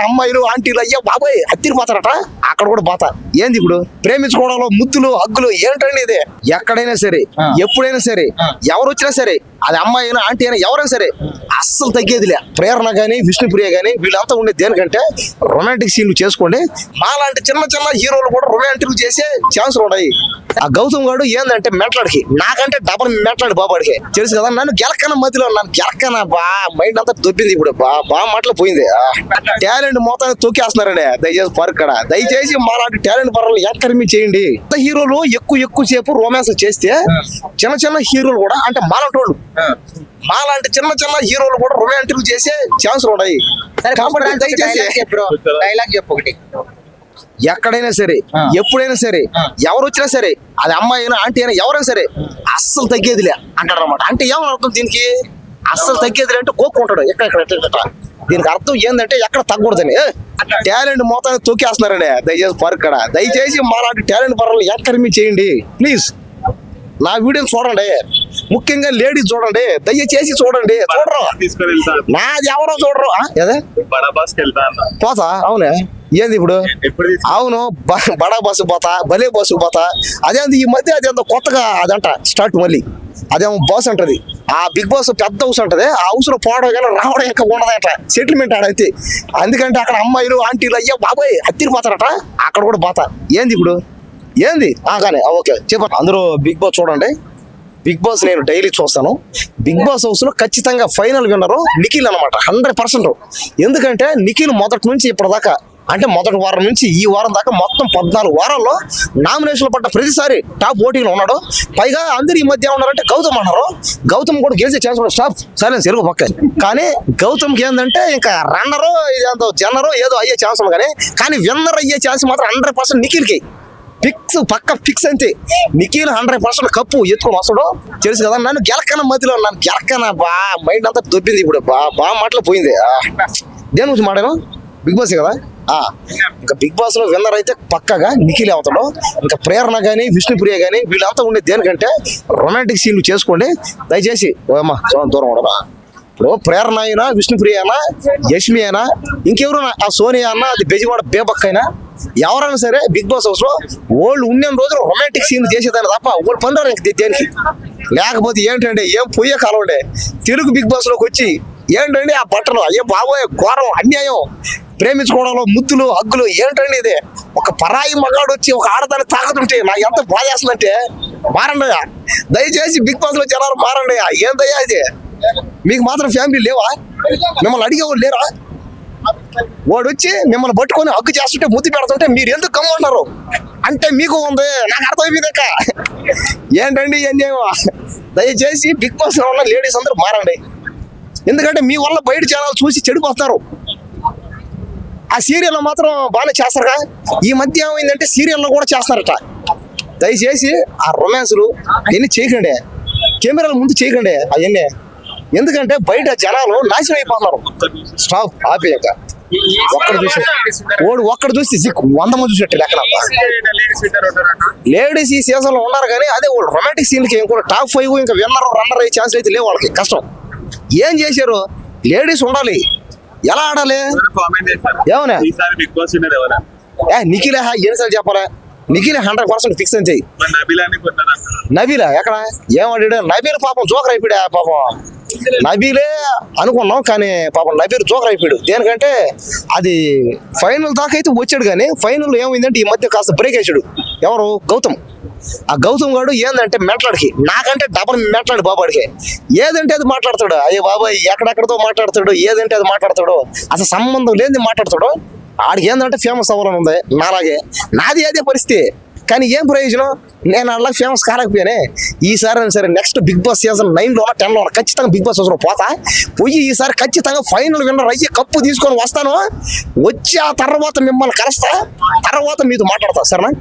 అమ్మాయిలు ఆంటీలు అయ్యా బాబాయ్ అత్తిరిపోతారట అక్కడ కూడా పోతా. ఏంది ఇప్పుడు ప్రేమించుకోవడంలో ముద్దులు హగ్గులు ఏంటండి ఇది? ఎక్కడైనా సరే ఎప్పుడైనా సరే ఎవరు వచ్చినా సరే అది అమ్మాయి అయినా ఆంటీ అయినా ఎవరైనా సరే అస్సలు తగ్గేదిలే. ప్రేరణ గానీ విష్ణుప్రియ గానీ వీళ్ళంతా ఉండేది దేనికంటే రొమాంటిక్ సీన్లు చేసుకోండి. మాలాంటి చిన్న చిన్న హీరోలు కూడా రొమాంటిక్ చేసే ఛాన్సులు ఉన్నాయి. ఆ గౌతమ్ గాడు ఏందంటే మెట్లాడికి నాకంటే డబల్ మెట్లాడు బాబాడికి తెలుసు కదా. నన్ను గెలకన మధ్యలో నన్ను గెలకన మైండ్ అంతా దొబ్బింది. ఇప్పుడు బాగా మాటలు పోయింది. టాలెంట్ మొత్తాన్ని తొక్కేస్తున్నారండి. దయచేసి పరక్కడ దయచేసి మాలాంటి టాలెంట్ పర్వాలు ఎంకరేజ్ చేయండి. హీరోలు ఎక్కువ సేపు రొమాన్స్ చేస్తే చిన్న చిన్న హీరోలు కూడా అంటే మాలాంటోళ్ళు మాలాంటి చిన్న చిన్న హీరోలు కూడా రొమాంటిక్ చేసే ఛాన్సులు ఉన్నాయి. కాబట్టి దయచేసి డైలాగ్ చెప్పు ఒకటి. ఎక్కడైనా సరే ఎప్పుడైనా సరే ఎవరు వచ్చినా సరే అది అమ్మాయి అయినా ఆంటీ అయినా ఎవరైనా సరే అస్సలు తగ్గేదిలే అంటారు అనమాట. అంటే ఏమని అర్థం దీనికి? అస్సలు తగ్గేదిలే అంటే కోక్కుంటాడు ఎక్కడ. దీనికి అర్థం ఏంటంటే ఎక్కడ తగ్గకూడదని. టాలెంట్ మొత్తాన్ని తొక్కేస్తున్నారండి. దయచేసి పరక్కడ దయచేసి మాలాంటి టాలెంట్ పర్వాలు ఎంకరేజ్ చేయండి ప్లీజ్. నా వీడియోని చూడండి, ముఖ్యంగా లేడీస్ చూడండి, దయచేసి చూడండి. చూడరు నాది ఎవరో చూడరు. అదే పోతా అవునే ఏంది ఇప్పుడు? అవును బడా బస్సు పోతా, భలే బస్సు పోతా. అదేంది ఈ మధ్య అదేందో కొత్తగా అదంట స్టార్ట్ మళ్ళీ అదేమో బస్ అంటది. ఆ బిగ్ బాస్ పెద్ద హౌస్ ఉంటది. ఆ హౌస్ లో పోవడం కానీ రావడం ఇంకా ఉండదంట. సెటిల్మెంట్ ఆడైతే అందుకంటే అక్కడ అమ్మాయిలు ఆంటీలు అయ్యా బాబాయ్ అత్తిరిపోతారట అక్కడ కూడా పోతా. ఏంది ఇప్పుడు ఏంది? కానీ ఓకే చెప్పండి. అందరూ బిగ్ బాస్ చూడండి. బిగ్ బాస్ నేను డైలీ చూస్తాను. బిగ్ బాస్ హౌస్ లో ఖచ్చితంగా ఫైనల్ విన్నరు నిఖిల్ అనమాట 100%. ఎందుకంటే నిఖిల్ మొదటి నుంచి ఇప్పటిదాకా అంటే మొదటి వారం నుంచి ఈ వారం దాకా మొత్తం 14 వారాల్లో నామినేషన్లు పడ్డ ప్రతిసారి టాప్ ఓటింగ్ లో ఉన్నాడు. పైగా అందరు ఈ మధ్య ఉన్నారంటే గౌతమ్ అన్నారు. గౌతమ్ కూడా గెలిచే ఛాన్స్ కూడా స్టాప్ సైలెన్స్ ఎరుగు పక్క. కానీ గౌతమ్కి ఏంటంటే ఇంకా రన్నరో ఇదేంతో జన్నరో ఏదో అయ్యే ఛాన్స్ ఉంది. కానీ విన్నర్ అయ్యే ఛాన్స్ మాత్రం 100% నిఖిల్కి పక్క ఫిక్స్ అంతే. నిఖిల్ 100% కప్పు ఎత్తుకొని వస్తాడు తెలుసు కదా. నన్ను గెలకన మధ్యలో నన్ను గెలకన మైండ్ అంతా దొబ్బింది. ఇప్పుడు బాగా మాటలు పోయింది. దేని గురించి మాడాను? బిగ్ బాస్ కదా. ఇంకా బిగ్ బాస్ లో విన్నర్ అయితే పక్కగా నిఖిల్ అవుతాడు. ఇంకా ప్రేరణ గానీ విష్ణుప్రియ గానీ వీళ్ళంతా ఉండేది దేనికంటే రొమాంటిక్ సీన్లు చేసుకోండి దయచేసి. ఓమ్మా దూరం ఉండదా. ఇప్పుడు ప్రేరణ అయినా విష్ణుప్రియ అయినా యష్మి అయినా ఇంకెవరు ఆ సోనియా అన్న అది బెజవాడ బేబక్ అయినా ఎవరైనా సరే బిగ్ బాస్ హౌస్ లో వాళ్ళు ఉన్న రోజులు రొమాంటిక్ సీన్ చేసేదాన్ని తప్ప వాళ్ళు పనిరారు ఇంక దేనికి. లేకపోతే ఏంటంటే ఏం పోయే కాలండే తెలుగు బిగ్ బాస్ లోకి వచ్చి ఏంటండి ఆ బట్టలు అయ్యే బాబోయే ఘోరం అన్యాయం. ప్రేమించుకోవడంలో ముద్దులు హగ్గులు ఏంటండి ఇది? ఒక పరాయి మగాడు వచ్చి ఒక ఆడదాన్ని తాకుతుంటే నాకు ఎంత బాధ చేస్తుందంటే మారండి. దయచేసి బిగ్ బాస్ లో జనాలు మారండి. ఏందయ్యా ఇది? మీకు మాత్రం ఫ్యామిలీ లేవా? మిమ్మల్ని అడిగేవాళ్ళు లేరా? వాడు వచ్చి మిమ్మల్ని పట్టుకొని హగ్గు చేస్తుంటే ముద్దు పెడుతుంటే మీరు ఎందుకు కమ్ముంటారు అంటే మీకు ఉంది. నాకు అర్థమైపోయిందక్క ఏంటండి ఇవన్నీ. దయచేసి బిగ్ బాస్ లో ఉన్న లేడీస్ అందరూ మారండి. ఎందుకంటే మీ వల్ల బయట ఛానల్ చూసి చెడిపోతారు. ఆ సీరియల్లో మాత్రం బాగానే చేస్తారుగా. ఈ మధ్య ఏమైందంటే సీరియల్లో కూడా చేస్తారట. దయచేసి ఆ రొమాన్స్లు అవన్నీ చేయకండి. కెమెరాల ముందు చేయకండి అవన్నీ. ఎందుకంటే బయట జనాలు నాశనం అయిపోతున్నారు. స్టాప్ ఆపేయక. ఒక్కడు చూస్తే 100 మంది చూసినట్టు లెక్కన. లేడీస్ ఈ సీజన్ లో ఉన్నారు కానీ అదే వాళ్ళు రొమాంటిక్ సీన్లకి ఏం కూడా టాప్ 5 ఇంకా విన్నర్ రన్నర్ అయ్యే ఛాన్స్ అయితే లేవు. వాళ్ళకి కష్టం. ఏం చేశారు? లేడీస్ ఉండాలి. ఎలా ఆడాలి? ఏమన్నా నిఖిల్ ఎన్నిసార్లు చెప్పాలా? నిఖిల్ 100% ఫిక్స్ అని చెయ్యి. నబీలా ఎక్కడ ఏమన్నాడు? నబీల్ పాపం జోకర్ అయిపోయా. పాపం నబీలే అనుకున్నాం కానీ పాపం నబీల్ జోకర్ అయిపోయాడు. దేనికంటే అది ఫైనల్ దాకా అయితే వచ్చాడు కానీ ఫైనల్ ఏమైందంటే ఈ మధ్య కాస్త బ్రేక్ వేసాడు. ఎవరు? గౌతమ్. ఆ గౌతమ్ గాడు ఏందంటే మెట్లాడికి నాకంటే డబల్ మెట్లాడు బాబాడికి. ఏదంటే అది మాట్లాడతాడు. అయ్యే బాబాయ్ ఎక్కడెక్కడతో మాట్లాడతాడు. ఏదంటే అది మాట్లాడతాడు. అసలు సంబంధం లేనిది మాట్లాడతాడు. ఆడికి ఏంటంటే ఫేమస్ అవ్వాలని ఉంది. నాలాగే నాది అదే పరిస్థితి. కానీ ఏం ప్రయోజనం? నేను అలా ఫేమస్ కాలేకపోయానే. ఈసారి సరే నెక్స్ట్ బిగ్ బాస్ సీజన్ 9లో 10లో ఖచ్చితంగా బిగ్ బాస్ హౌస్లో పోయి ఈసారి ఖచ్చితంగా ఫైనల్ విన్నర్ అయ్యి కప్పు తీసుకొని వస్తాను. వచ్చి ఆ తర్వాత మిమ్మల్ని కలుస్తా. తర్వాత మీతో మాట్లాడతా సరేనా?